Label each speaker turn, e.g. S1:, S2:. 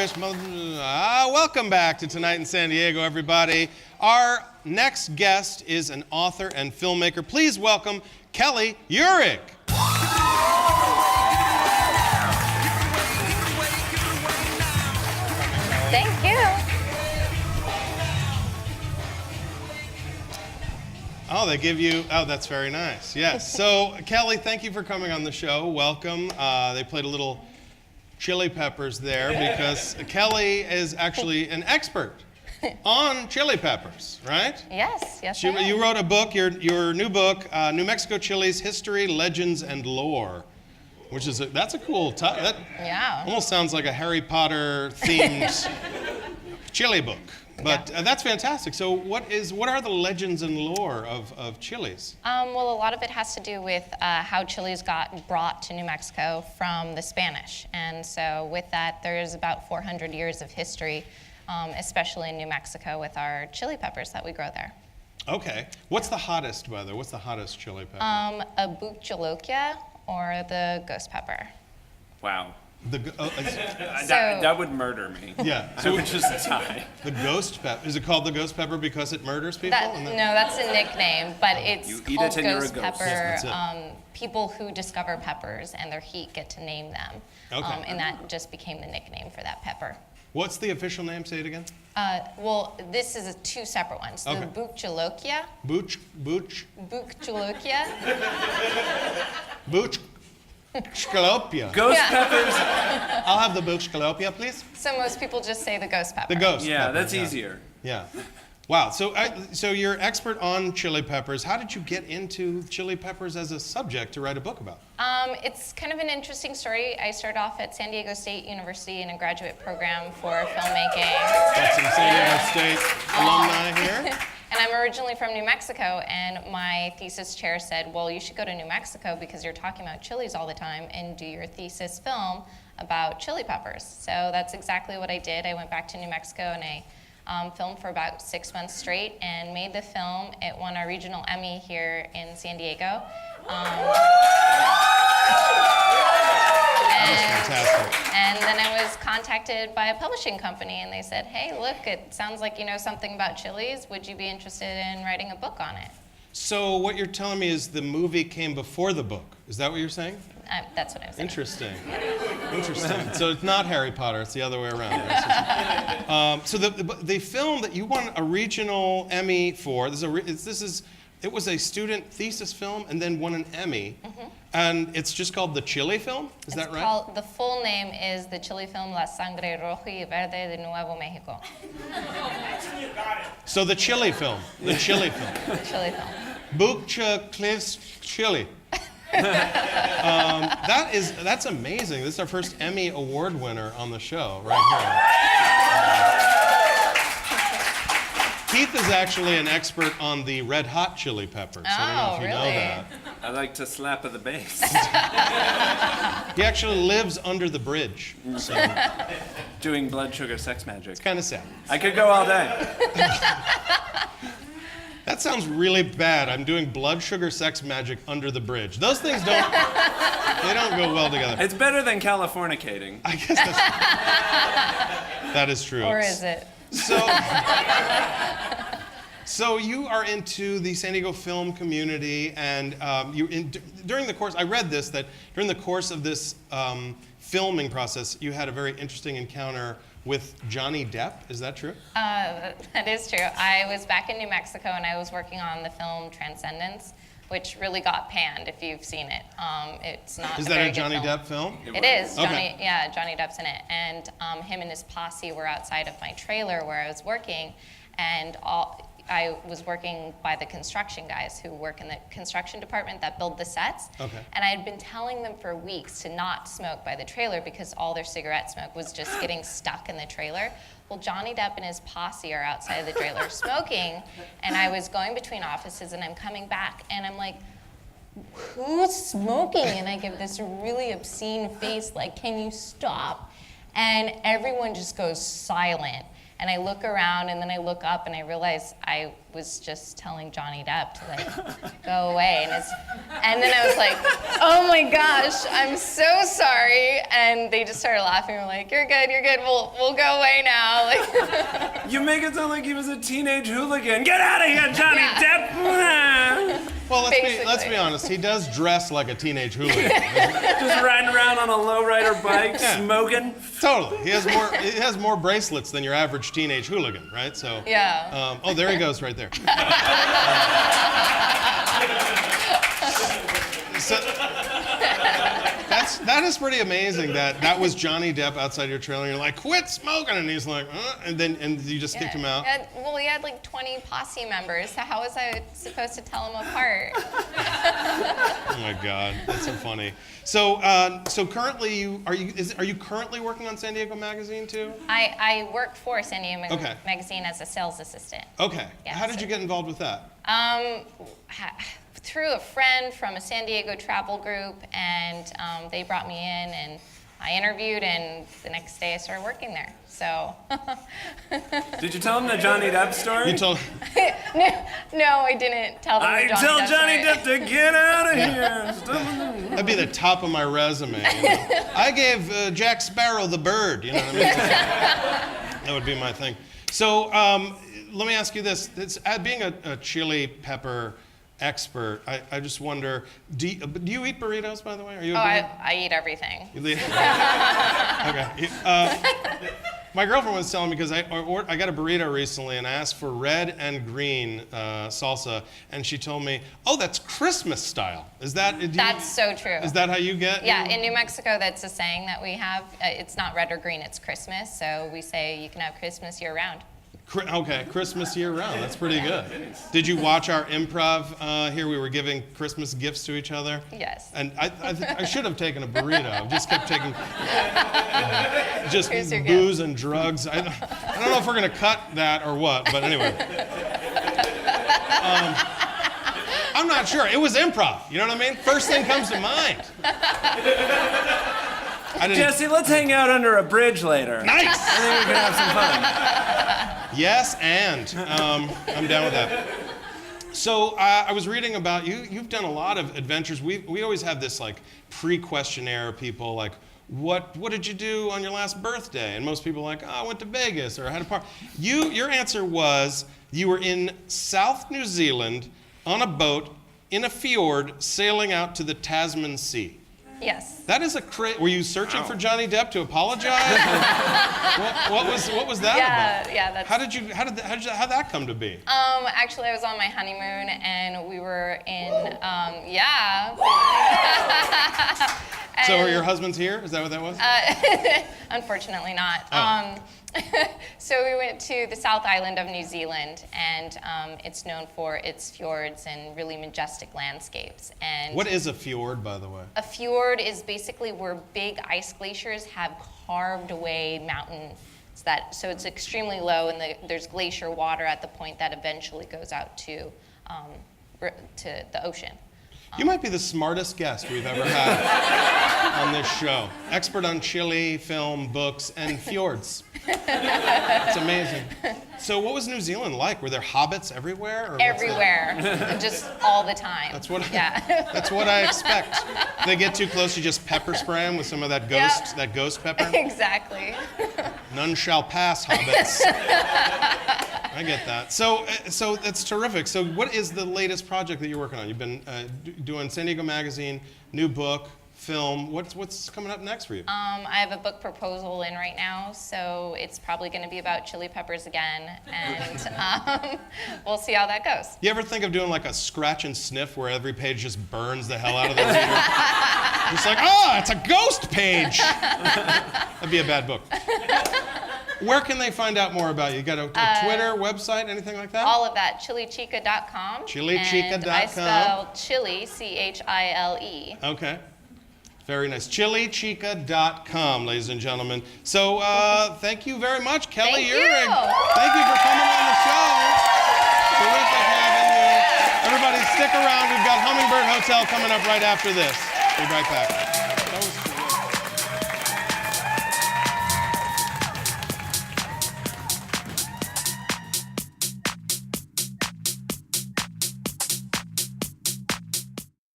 S1: Irish. Welcome back to Tonight in San Diego, everybody. Our next guest is an author and filmmaker. Please welcome Kelly Urig.
S2: Thank you.
S1: Oh, they give you, oh, that's very nice. Yes. So, Kelly, thank you for coming on the show. Welcome. They played a little chili peppers there because Kelly is actually an expert on chili peppers, right?
S2: Yes, I am.
S1: You wrote a book, your new book, New Mexico Chili's History, Legends, and Lore, which is, that's a cool title. That almost sounds like a Harry Potter themed chili book. But that's fantastic. So what are the legends and lore of chilies?
S2: Well, a lot of it has to do with how chilies got brought to New Mexico from the Spanish. And so with that, there's about 400 years of history, especially in New Mexico with our chili peppers that we grow there.
S1: Okay. What's the hottest, by the way? What's the hottest chili pepper?
S2: A buchalokia or the ghost pepper.
S3: Wow.
S2: So,
S3: that would murder me.
S1: Yeah.
S3: So I would just die.
S1: The ghost pepper. Is it called the ghost pepper because it murders people?
S2: No, that's a nickname, but it's
S3: You eat
S2: called
S3: it and you're a
S2: ghost
S3: ghost.
S2: pepper.
S1: Yes, that's it.
S2: People who discover peppers and their heat get to name them.
S1: Okay.
S2: And that just became the nickname for that pepper.
S1: What's the official name? Say it again.
S2: Well, this is two separate ones.
S1: Okay.
S2: The buchalokia. Buchalokia.
S1: Buchkalopia.
S3: Ghost peppers?
S1: I'll have the buchkalopia, please.
S2: So most people just say the ghost pepper.
S1: The ghost
S3: Yeah,
S1: pepper,
S3: that's easier.
S1: Yeah. Wow. So you're expert on chili peppers. How did you get into chili peppers as a subject to write a book about?
S2: It's kind of an interesting story. I started off at San Diego State University in a graduate program for filmmaking.
S1: Got some San Diego State alumni here.
S2: And I'm originally from New Mexico, and my thesis chair said, well, you should go to New Mexico because you're talking about chilies all the time and do your thesis film about chili peppers. So that's exactly what I did. I went back to New Mexico and I filmed for about 6 months straight and made the film. It won a regional Emmy here in San Diego.
S1: Fantastic.
S2: And then I was contacted by a publishing company, and they said, hey, look, it sounds like you know something about chilies. Would you be interested in writing a book on it?
S1: So what you're telling me is the movie came before the book. Is that what you're saying?
S2: That's what I was saying.
S1: Interesting. Interesting. So it's not Harry Potter, it's the other way around. So the film that you won a regional Emmy for, it was a student thesis film and then won an Emmy. Mm-hmm. And it's just called the Chili Film? Is that right?
S2: The full name is the Chili Film La Sangre Roja y Verde de Nuevo Mexico.
S1: So the Chili Film. The Chili Film.
S2: The Chili Film.
S1: Bucha Cliff's Chili. That's amazing. This is our first Emmy Award winner on the show right here. Keith is actually an expert on the red hot chili peppers. I don't know if you know that.
S3: I like to slap at the base.
S1: He actually lives under the bridge. So
S3: Doing blood sugar sex magic.
S1: it's kind of sad.
S3: I could go all day.
S1: That sounds really bad. I'm doing blood sugar sex magic under the bridge. Those things don't go well together.
S3: It's better than Californicating.
S1: I guess that is true.
S2: Or is it?
S1: So you are into the San Diego film community, and during the course, I read this, that during the course of this filming process, you had a very interesting encounter with Johnny Depp. Is that true?
S2: That is true. I was back in New Mexico, and I was working on the film Transcendence, which really got panned, if you've seen it. It's not
S1: Is
S2: a
S1: that
S2: very
S1: a Johnny
S2: good film.
S1: Depp film?
S2: It is.
S1: Okay.
S2: Johnny Depp's in it. And him and his posse were outside of my trailer where I was working, and I was working by the construction guys who work in the construction department that build the sets.
S1: Okay.
S2: And I had been telling them for weeks to not smoke by the trailer because all their cigarette smoke was just getting stuck in the trailer. Well, Johnny Depp and his posse are outside of the trailer smoking, and I was going between offices, and I'm coming back, and I'm like, who's smoking? And I give this really obscene face, like, can you stop? And everyone just goes silent. And I look around, and then I look up, and I realize I was just telling Johnny Depp to like go away. And then I was like, oh my gosh, I'm so sorry. And they just started laughing. We're like, you're good. We'll go away now. Like,
S3: You make it sound like he was a teenage hooligan. Get out of here, Johnny Depp!
S1: Well, let's be honest. He does dress like a teenage hooligan.
S3: Just riding around on a lowrider bike, smoking.
S1: Totally. He has more bracelets than your average teenage hooligan, right? So.
S2: yeah.
S1: Oh, there he goes, right there. So, that is pretty amazing. That was Johnny Depp outside your trailer. And you're like, quit smoking, and he's like, and you just kicked him out.
S2: He had like 20 posse members. So how was I supposed to tell them apart?
S1: Oh my God, that's so funny. So currently, are you currently working on San Diego Magazine too?
S2: I work for San Diego
S1: Okay.
S2: Magazine as a sales assistant.
S1: Okay.
S2: Yeah,
S1: How did you get involved with that?
S2: Through a friend from a San Diego travel group, and they brought me in, and I interviewed, and the next day I started working there. So.
S3: Did you tell him the Johnny Depp story?
S1: You told.
S2: No, I didn't tell them.
S3: I
S2: the
S3: tell
S2: Depp
S3: Johnny
S2: story.
S3: Depp to get out of here.
S1: That'd be the top of my resume. You know? I gave Jack Sparrow the bird. You know what I mean? That would be my thing. So let me ask you this: being a chili pepper expert, I just wonder, do you eat burritos, by the way? Are you?
S2: I eat everything.
S1: Okay. My girlfriend was telling me, because I got a burrito recently, and I asked for red and green salsa, and she told me, oh, that's Christmas style. Is that?
S2: That's so true.
S1: Is that how you get?
S2: Yeah, in New Mexico, that's a saying that we have. It's not red or green, it's Christmas. So we say you can have Christmas year round.
S1: Okay, Christmas year round. That's pretty good. Did you watch our improv here? We were giving Christmas gifts to each other.
S2: Yes.
S1: And I should have taken a burrito. I just kept taking just
S2: Here's your
S1: booze
S2: gift.
S1: and drugs. I don't know if we're gonna cut that or what, but anyway. I'm not sure. It was improv. You know what I mean? First thing comes to mind.
S3: Jesse, let's hang out under a bridge later.
S1: Nice.
S3: I think we can have some fun.
S1: Yes, and I'm down with that. So I was reading about you. You've done a lot of adventures. We always have this like pre-questionnaire of people like, what did you do on your last birthday? And most people are like, oh, I went to Vegas or I had a party. Your answer was you were in South New Zealand on a boat in a fjord sailing out to the Tasman Sea.
S2: Yes.
S1: That is were you searching for Johnny Depp to apologize? What was that about?
S2: Yeah, that's.
S1: How did that come to be?
S2: Actually, I was on my honeymoon, and we were in, yeah.
S1: So are your husbands here? Is that what that was?
S2: Unfortunately not.
S1: Oh.
S2: So we went to the South Island of New Zealand, and it's known for its fjords and really majestic landscapes. And
S1: What is a fjord, by the way?
S2: a fjord is basically where big ice glaciers have carved away mountains. So it's extremely low, and there's glacier water at the point that eventually goes out to the ocean.
S1: You might be the smartest guest we've ever had on this show. Expert on chili, film, books, and fjords. It's amazing. So what was New Zealand like? Were there hobbits everywhere? Or
S2: Everywhere, just all the time.
S1: That's what
S2: Yeah.
S1: I expect. They get too close, you just pepper spray them with some of that ghost pepper.
S2: Exactly.
S1: None shall pass, hobbits. I get that. So that's terrific. So what is the latest project that you're working on? You've been doing San Diego Magazine, new book, film. What's coming up next for you?
S2: I have a book proposal in right now, so it's probably going to be about chili peppers again, and we'll see how that goes.
S1: You ever think of doing like a scratch and sniff where every page just burns the hell out of the reader? It's like, oh, it's a ghost page. That'd be a bad book. Where can they find out more about you? You got a Twitter, website, anything like that?
S2: All of that, chilichica.com.
S1: Chilichica.com.
S2: And I spell chili, C-H-I-L-E.
S1: Okay. Very nice. Chilichica.com, ladies and gentlemen. So thank you very much, Kelly
S2: Thank you.
S1: Urig. Thank you for coming on the show. Terrific having you. Everybody stick around. We've got Hummingbird Hotel coming up right after this. Be right back.